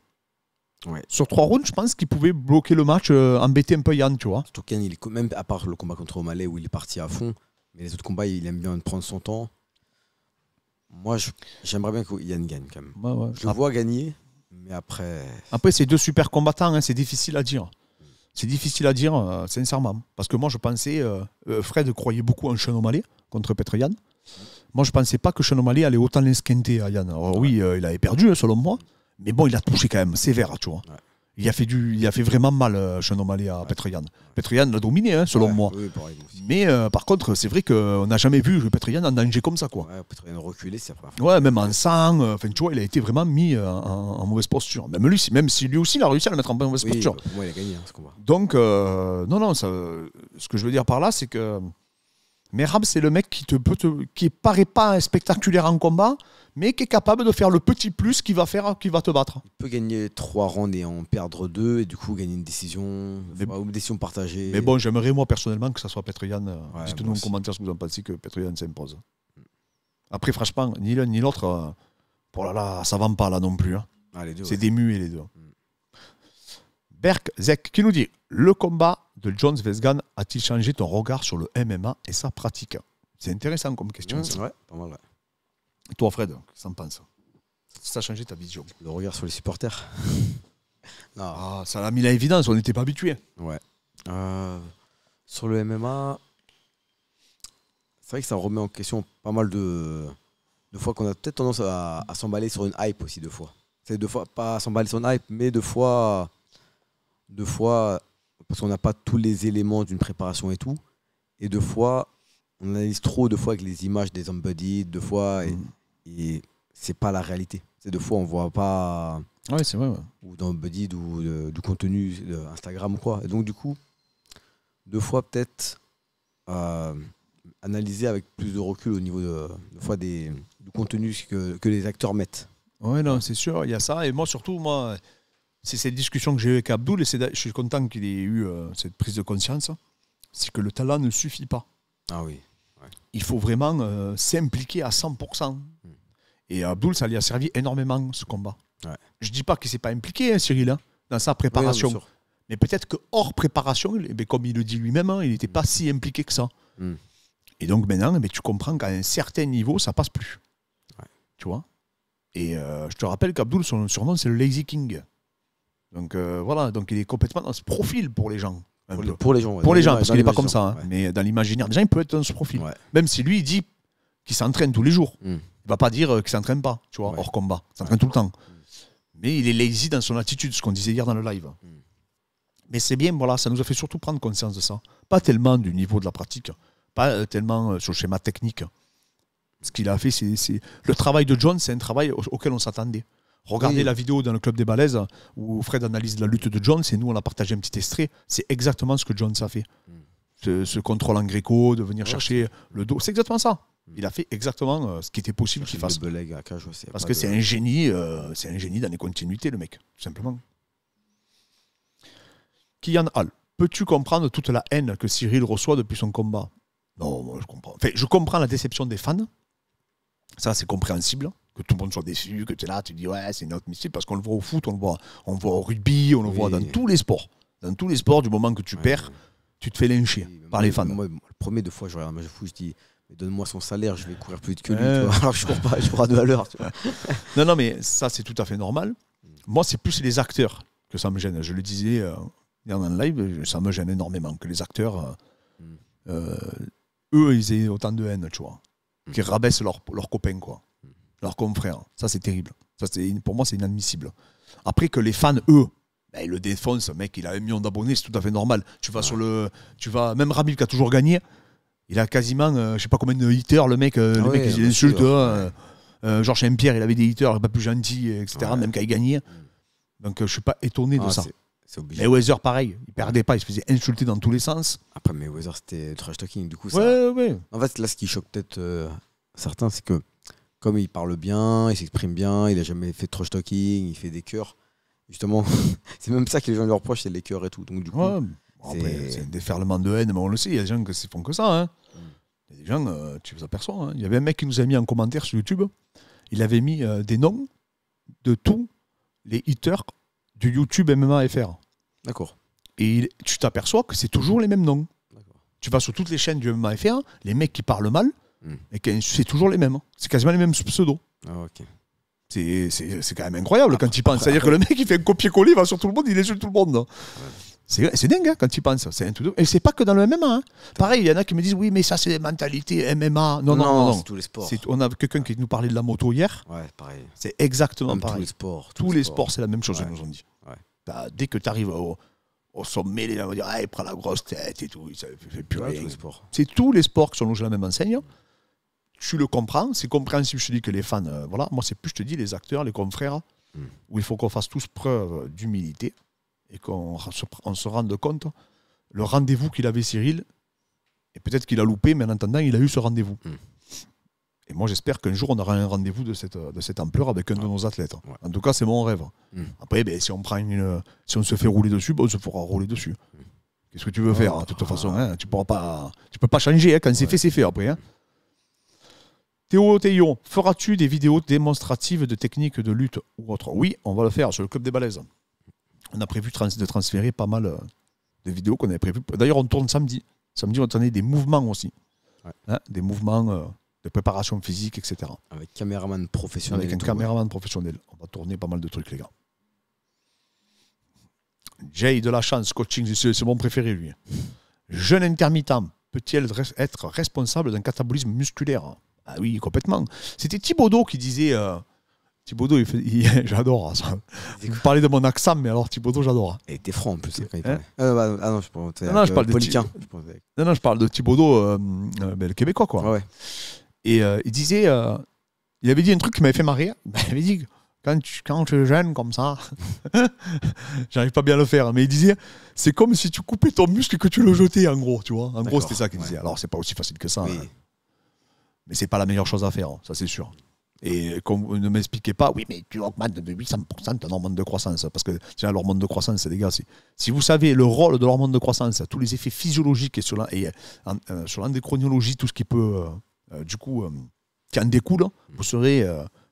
Ouais. Sur 3 rounds, je pense qu'il pouvait bloquer le match, embêter un peu Yann, tu vois. Surtout qu'Yann, il est même à part le combat contre O'Malley où il est parti à fond, mais les autres combats, il aime bien prendre son temps. Moi, j'aimerais bien que Yann gagne quand même. Je le vois gagner, mais après. Après, c'est 2 super combattants, hein, c'est difficile à dire. C'est difficile à dire, sincèrement. Parce que moi, je pensais. Fred croyait beaucoup en Sean O'Malley contre Petr Yan. Moi, je pensais pas que Sean O'Malley allait autant l'esquinter à Yann. Alors, oui, il avait perdu, selon moi. Mais bon, il a touché quand même sévère, tu vois. Ouais. Il a fait vraiment mal, Sean O'Malley à Petr Yan. Petr Yan l'a dominé, hein, selon moi. Oui, pareil, mais par contre, c'est vrai qu'on n'a jamais vu Petr Yan en danger comme ça, quoi. Ouais, Petr Yan reculé, c'est après. Ouais, même en sang. Enfin, tu vois, il a été vraiment mis en mauvaise posture. Même si lui aussi, il a réussi à le mettre en mauvaise posture. Pour moi, il a gagné ce combat. Donc, non, ce que je veux dire par là, c'est que Merab, c'est le mec qui paraît pas spectaculaire en combat, mais qui est capable de faire le petit plus qui va te battre. Il peut gagner 3 rounds et en perdre 2, et du coup gagner une décision, ou une décision partagée. Mais bon, j'aimerais moi personnellement que ça soit Petr Yan. Dites-nous en commentaire ce que vous en pensez, que Petr Yan s'impose. Après, franchement, ni l'un ni l'autre, ça ne vend pas là non plus. Hein. C'est des muets les deux. Berk Zek qui nous dit: le combat de Jones Vesgan a-t-il changé ton regard sur le MMA et sa pratique? C'est intéressant comme question. Ouais, pas mal. Ouais. Et toi, Fred, qu'est-ce que t'en penses? Ça a changé ta vision? Le regard sur les supporters. Non. Ça l'a mis à l'évidence, on n'était pas habitué. Ouais. Sur le MMA, c'est vrai que ça remet en question pas mal de fois qu'on a peut-être tendance à s'emballer sur une hype aussi, 2 fois. C'est 2 fois, pas s'emballer sur une hype, mais 2 fois, parce qu'on n'a pas tous les éléments d'une préparation et tout. Et 2 fois, on analyse trop 2 fois avec les images des embodies, 2 fois, et c'est pas la réalité. C'est 2 fois, on voit pas. Ouais, c'est vrai. Ouais. Ou dans Embodied ou du contenu Instagram ou quoi. Et donc, du coup, 2 fois, peut-être analyser avec plus de recul au niveau du contenu que les acteurs mettent. Ouais, non, c'est sûr, il y a ça. Et moi, surtout, c'est cette discussion que j'ai eue avec Abdul, et je suis content qu'il ait eu cette prise de conscience. C'est que le talent ne suffit pas. Ah oui. Ouais. Il faut vraiment s'impliquer à 100%. Et Abdul, ça lui a servi énormément, ce combat. Ouais. Je ne dis pas qu'il ne s'est pas impliqué, hein, Cyril, hein, dans sa préparation. Oui, mais peut-être que hors préparation, comme il le dit lui-même, hein, il n'était pas si impliqué que ça. Et donc maintenant, tu comprends qu'à un certain niveau, ça ne passe plus. Ouais. tu vois. Et je te rappelle qu'Abdul, son surnom, c'est le Lazy King. Donc voilà, donc il est complètement dans ce profil pour les gens. Pour les gens. Ouais. Pour les gens, parce qu'il n'est pas comme ça. Hein. Ouais. Mais dans l'imaginaire des gens, il peut être dans ce profil. Ouais. Même si lui, il dit qu'il s'entraîne tous les jours. Mm. Il va pas dire qu'il s'entraîne pas, tu vois, Ouais. hors combat. Il s'entraîne tout le temps. Mais il est lazy dans son attitude, ce qu'on disait hier dans le live. Mais c'est bien, voilà, ça nous a fait surtout prendre conscience de ça. Pas tellement du niveau de la pratique, pas tellement sur le schéma technique. Ce qu'il a fait, c'est... Le travail de John, c'est un travail auquel on s'attendait. Regardez la vidéo dans le Club des Balaises où Fred analyse la lutte de Jones et nous on a partagé un petit extrait. C'est exactement ce que Jones a fait. Ce contrôle en gréco, de venir chercher le dos. C'est exactement ça. Il a fait exactement ce qui était possible qu'il fasse. Parce que c'est un génie dans les continuités, le mec, tout simplement. Kylian Hall, peux-tu comprendre toute la haine que Cyril reçoit depuis son combat? Non, moi je comprends. Enfin, je comprends la déception des fans. Ça, c'est compréhensible. Que tout le monde soit déçu, que tu es là, tu dis ouais, c'est inadmissible parce qu'on le voit au foot, on le voit au rugby, on le voit dans tous les sports. Dans tous les sports, du moment que tu perds, tu te fais lyncher par les fans. Moi, le premier de fois, je regarde un match de foot, je dis mais donne-moi son salaire, je vais courir plus vite que lui. Tu vois. Alors que je cours pas, je cours à 2 à l'heure. Non, mais ça, c'est tout à fait normal. Moi, c'est plus les acteurs que ça me gêne. Je le disais hier dans le live, ça me gêne énormément que les acteurs, eux, ils aient autant de haine, tu vois, qu'ils rabaissent leurs copains, quoi. Leurs confrères. Ça, c'est terrible. Ça, pour moi, c'est inadmissible. Après que les fans, eux, ils le défoncent. Mec, il a 1 million d'abonnés, c'est tout à fait normal. Tu vas même Rabib qui a toujours gagné, il a quasiment, je sais pas combien de haters, le mec, il insulte. Georges Saint-Pierre, il avait des haters pas plus gentils, etc., même quand il gagnait. Donc, je suis pas étonné de ça. C'est obligé. Mais Weather, pareil, il perdait pas, il se faisait insulter dans tous les sens. Après, mais Weather, c'était trash talking. Du coup, ça... Ouais. En fait, là, ce qui choque peut-être certains, c'est que comme il parle bien, il s'exprime bien, il a jamais fait de trash talking, il fait des chœurs. Justement, c'est même ça que les gens lui reprochent, c'est les chœurs et tout. Donc, du coup, c'est un déferlement de haine, mais on le sait, il y a des gens qui font que ça. Hein. Il y a des gens, tu vous aperçois. Hein. Il y avait un mec qui nous a mis en commentaire sur YouTube, il avait mis des noms de tous les hitters du YouTube MMA FR. D'accord. Et tu t'aperçois que c'est toujours les mêmes noms. Tu vas sur toutes les chaînes du MMA FR, les mecs qui parlent mal, et c'est toujours les mêmes. C'est quasiment les mêmes pseudos. Ah, ok. C'est quand même incroyable quand tu y penses. C'est-à-dire que le mec, il fait un copier-coller, il va sur tout le monde, il insulte tout le monde. Ouais. C'est dingue hein, quand tu y penses. C'est un tout. Et c'est pas que dans le MMA. Hein. Pareil, il y en a qui me disent oui, mais ça, c'est mentalité MMA. Non. C'est tous les sports. On a quelqu'un qui nous parlait de la moto hier. Ouais, pareil. C'est exactement pareil. Tous les sports, c'est la même chose, ouais. ils nous ont dit. Ouais. Dès que tu arrives au sommet, les gens vont dire il prend la grosse tête et tout. Ça fait plus rien. C'est tous les sports qui sont logés à la même enseigne. Tu le comprends, c'est compréhensible. Je te dis que les fans, voilà, moi c'est plus, je te dis, les acteurs, les confrères, où il faut qu'on fasse tous preuve d'humilité et qu'on se rende compte le rendez-vous qu'il avait Cyril, et peut-être qu'il a loupé, mais en attendant, il a eu ce rendez-vous. Et moi j'espère qu'un jour on aura un rendez-vous de cette ampleur avec un de nos athlètes. Ouais. En tout cas, c'est mon rêve. Après, si on se fait rouler dessus, on se fera rouler dessus. Qu'est-ce que tu veux faire, de toute façon hein, tu peux pas changer, hein, quand c'est fait, c'est fait après. Hein. Théo Théon, feras-tu des vidéos démonstratives de techniques de lutte ou autre? Oui, on va le faire sur le Club des Balaises. On a prévu de transférer pas mal de vidéos qu'on avait prévues. D'ailleurs, on tourne samedi. Samedi, on tourne des mouvements aussi. Ouais. Hein, des mouvements de préparation physique, etc. Avec caméraman professionnel. Avec un caméraman professionnel. On va tourner pas mal de trucs, les gars. Jay de la chance, coaching, c'est mon préféré, lui. Jeune intermittent, peut-il être responsable d'un catabolisme musculaire? Ah oui, complètement. C'était Thibaudot qui disait... Thibaudot, j'adore ça. Vous parlez de mon accent, mais alors Thibaudot, j'adore. Et t'es franc en plus. Quand il non, je parle de Poliquin. Non, je parle de Thibaudot, le Québécois, quoi. Ouais. Et il disait... il avait dit un truc qui m'avait fait marrer. Il avait dit... Quand tu es jeune comme ça, j'arrive pas bien à le faire, mais il disait, c'est comme si tu coupais ton muscle et que tu le jetais, en gros, tu vois. En gros, c'était ça qu'il disait. Alors, c'est pas aussi facile que ça. Oui. Hein. Mais c'est pas la meilleure chose à faire, ça c'est sûr. Et comme ne m'expliquez pas, oui, mais tu augmentes de 800% ton hormone de croissance. Parce que tiens, l'hormone de croissance, les gars, si vous savez le rôle de l'hormone de croissance, tous les effets physiologiques et sur l'endocronologie, tout ce qui peut, qui en découle, vous serez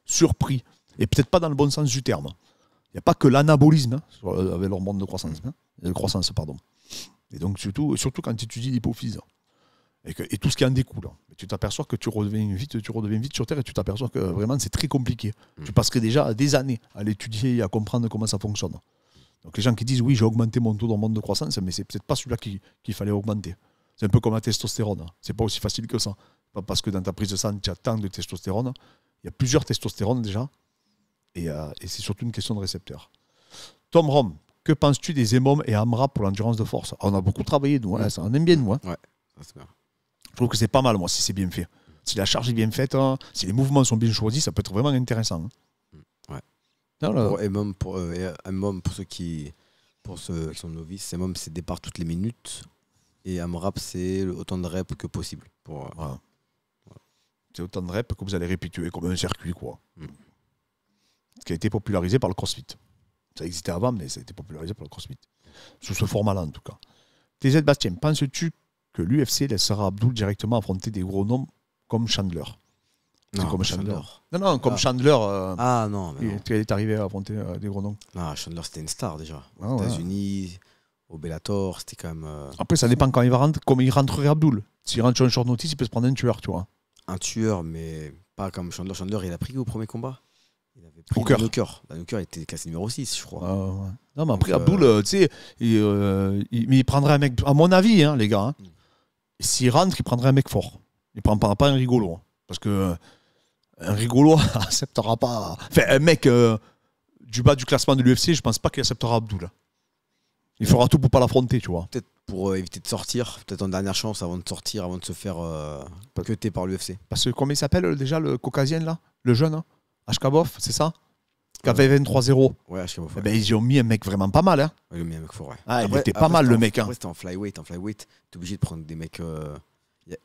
surpris. Et peut-être pas dans le bon sens du terme. Il n'y a pas que l'anabolisme avec l'hormone de croissance. Et donc surtout quand tu étudies l'hypophyse. Et tout ce qui en découle. Et tu t'aperçois que tu redeviens vite sur Terre et tu t'aperçois que vraiment c'est très compliqué. Tu passerais déjà des années à l'étudier et à comprendre comment ça fonctionne. Donc les gens qui disent oui, j'ai augmenté mon taux d'hormone de croissance, mais c'est peut-être pas celui-là qu'il fallait augmenter. C'est un peu comme la testostérone. C'est pas aussi facile que ça. Pas parce que dans ta prise de sang, tu as tant de testostérone. Il y a plusieurs testastérones déjà. Et c'est surtout une question de récepteur. Tom Rom, que penses-tu des EMOM et AMRAP pour l'endurance de force? On a beaucoup travaillé, nous. Hein, ça, on aime bien, nous. Hein. Ouais, c'est bien. Je trouve que c'est pas mal, moi, si c'est bien fait. Si la charge est bien faite, hein, si les mouvements sont bien choisis, ça peut être vraiment intéressant. Hein. Ouais. Non, Pour EMOM, pour ceux qui sont novices, EMOM, c'est départ toutes les minutes. Et AMRAP, c'est autant de reps que possible. Voilà. C'est autant de reps que vous allez répéter comme un circuit, quoi. Ce qui a été popularisé par le CrossFit. Ça existait avant, mais ça a été popularisé par le CrossFit. Sous ce format-là, en tout cas. TZ Bastien, penses-tu que l'UFC laissera Abdul directement affronter des gros noms comme Chandler? Non, comme Chandler. Non, comme Chandler. Non, mais non. Il est arrivé à affronter des gros noms. Non, Chandler, c'était une star déjà. Aux États-Unis, au Bellator, c'était quand même. Après, ça dépend quand il va rentrer, comme il rentrerait Abdul. S'il rentre sur un short notice, il peut se prendre un tueur, tu vois. Un tueur, mais pas comme Chandler. Chandler, il a pris au premier combat. Il avait pris Hooker. Hooker était classé numéro 6, je crois. Non, mais après, Abdul, tu sais, il prendrait un mec, à mon avis, hein, les gars. Hein, s'il rentre, il prendrait un mec fort. Il ne prend pas un rigolo. Hein, parce que un rigolo n'acceptera pas. Enfin, un mec du bas du classement de l'UFC, je pense pas qu'il acceptera Abdul. Il fera tout pour pas l'affronter, tu vois. Peut-être pour éviter de sortir, peut-être en dernière chance avant de sortir, avant de se faire cutter par l'UFC. Parce que comment il s'appelle déjà le caucasien là? Le jeune, hein, Ashkabov, c'est ça? Qui avait 23-0. Ouais, Ashkabov. Ouais. Ils y ont mis un mec vraiment pas mal. Hein. Ouais, ils ont mis un mec fort, ouais. Ah, il était pas mal le mec. Hein. Après, c'était en flyweight. En flyweight, t'es obligé de prendre des mecs.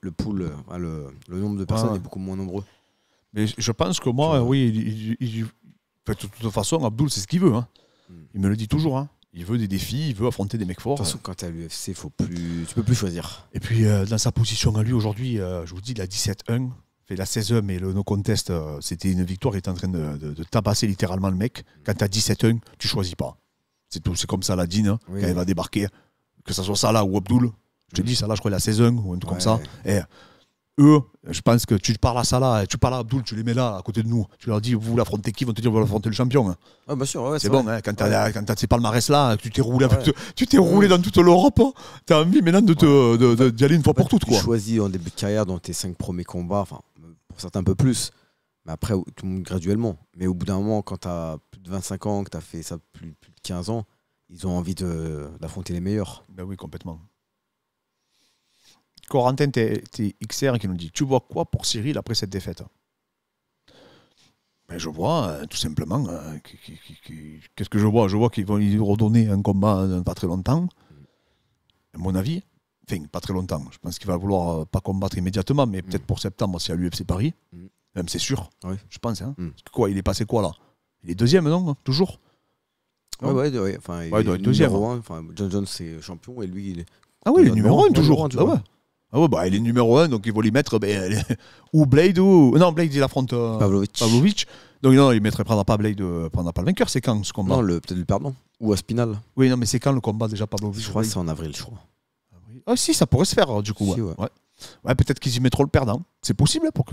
Le pool, le nombre de personnes est beaucoup moins nombreux. Mais je pense que moi, de toute façon, Abdul, c'est ce qu'il veut. Hein. Il me le dit toujours. Hein. Il veut des défis, il veut affronter des mecs forts. De toute façon, quand t'es à l'UFC, tu peux plus choisir. Et puis, dans sa position à lui aujourd'hui, je vous dis, il a 17-1. Fait la 16e, mais le no contest, c'était une victoire. Il était en train de tabasser littéralement le mec. Quand tu as 17-1, tu choisis pas. C'est tout. C'est comme ça, la Dine, hein, quand elle va débarquer. Que ce soit Salah ou Abdul. Je te dis, Salah, je crois, il a 16-1 ou un truc comme ça. Et eux, je pense que tu parles à Salah, tu parles à Abdul, tu les mets là, à côté de nous. Tu leur dis, vous l'affrontez qui? Ils vont te dire, vous l'affrontez le champion. Hein. Ah, bien sûr, c'est bon, hein, quand tu as ces palmarès-là, tu t'es roulé, roulé dans toute l'Europe. Hein. Tu as envie maintenant d'y aller une fois pour toutes. Tu choisis en début de carrière dans tes 5 premiers combats, enfin, pour certains un peu plus, mais après, tout le monde graduellement. Mais au bout d'un moment, quand tu as plus de 25 ans, que tu as fait ça plus de 15 ans, ils ont envie d'affronter les meilleurs. Ben oui, complètement. Corentin TXR qui nous dit: tu vois quoi pour Cyril après cette défaite? Ben je vois tout simplement qu'est-ce que je vois? Je vois qu'ils vont lui redonner un combat dans pas très longtemps, à mon avis. Enfin, pas très longtemps. Je pense qu'il va vouloir pas combattre immédiatement, mais peut-être pour septembre, c'est à l'UFC Paris. Même c'est sûr. Oui. Je pense. Hein. Parce que quoi, il est passé quoi là? Il est deuxième, non? Toujours? Ouais. Enfin, il doit être deuxième. Enfin, John Jones, c'est champion et lui, il est. Ah oui, il est numéro 1 toujours. Ah ouais, il est numéro 1, donc il va lui mettre ou Blade ou. Non, Blade il affronte Pavlovich. Donc non, il prendra pas Blade, prendra pas le vainqueur. C'est quand ce combat? Non, peut-être le perdant. Ou Aspinal. Oui, non, mais c'est quand le combat déjà Pavlovich? Je crois que c'est en avril, je crois. Ah si, ça pourrait se faire du coup. Si, ouais, peut-être qu'ils y mettront le perdant. C'est possible pour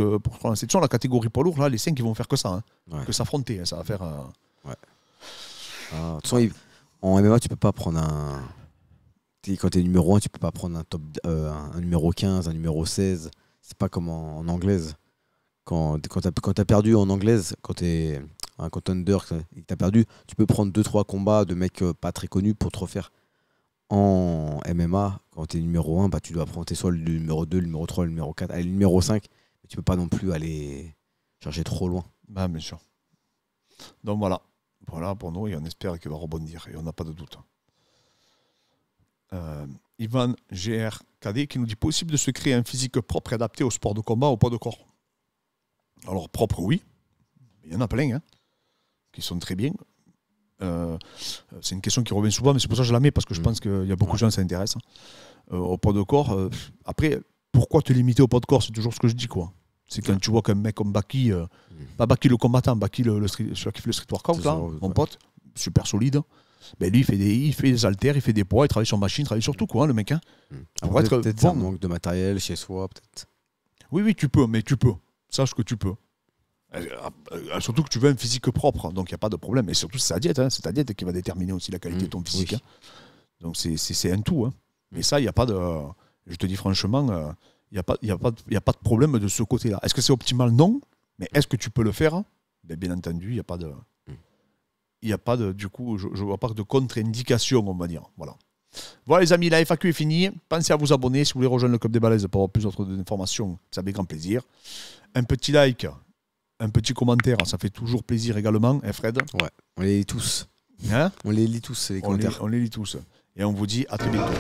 c'est toujours la catégorie poids lourd là, les 5 ils vont faire que ça, que s'affronter, ça va faire. Ouais. De toute façon, en MMA, tu peux pas prendre un. Quand tu es numéro 1, tu peux pas prendre un numéro 15, un numéro 16. C'est pas comme en anglaise. Quand tu as perdu en anglaise, quand tu es un contender et que tu as perdu, tu peux prendre 2-3 combats de mecs pas très connus pour te refaire. En MMA, quand tu es numéro 1, tu dois affronter soit le numéro 2, le numéro 3, le numéro 4, le numéro 5. Mais tu peux pas non plus aller chercher trop loin. Bah, bien sûr. Donc voilà. Voilà pour nous et on espère qu'il va rebondir. Et on n'a pas de doute. Ivan GRKD qui nous dit: possible de se créer un physique propre et adapté au sport de combat, au poids de corps? Alors propre, oui. Il y en a plein qui sont très bien. C'est une question qui revient souvent, mais c'est pour ça que je la mets, parce que je pense qu'il y a beaucoup de gens qui s'intéressent. Au poids de corps, après, pourquoi te limiter au poids de corps? C'est toujours ce que je dis, quoi. C'est quand tu vois qu'un mec comme Baki, pas Baki le combattant, Baki celui qui fait le street workout, là, mon pote, super solide. Ben lui, il fait des haltères, il fait des poids, il travaille sur machine, il travaille sur tout, quoi, le mec. Hein. Pour Après, être peut-être bon. un manque de matériel chez soi, peut-être. Oui, tu peux, mais tu peux. Sache que tu peux. Surtout que tu veux un physique propre, donc il n'y a pas de problème. Et surtout, c'est ta diète qui va déterminer aussi la qualité de ton physique. Oui. Hein. Donc c'est un tout. Hein. Mais ça, il n'y a pas de... Je te dis franchement, il n'y a pas de problème de ce côté-là. Est-ce que c'est optimal? Non. Mais est-ce que tu peux le faire? Bien entendu, il n'y a pas de... Il n'y a pas de... Du coup, je ne vois pas de contre-indication, on va dire. Voilà les amis, la FAQ est finie. Pensez à vous abonner si vous voulez rejoindre le Club des Balaises pour avoir plus d'informations. Ça fait grand plaisir. Un petit like, un petit commentaire, ça fait toujours plaisir également, hein Fred? Ouais, on les lit tous. Hein? On les lit tous, les commentaires. On les lit tous. Et on vous dit à très bientôt.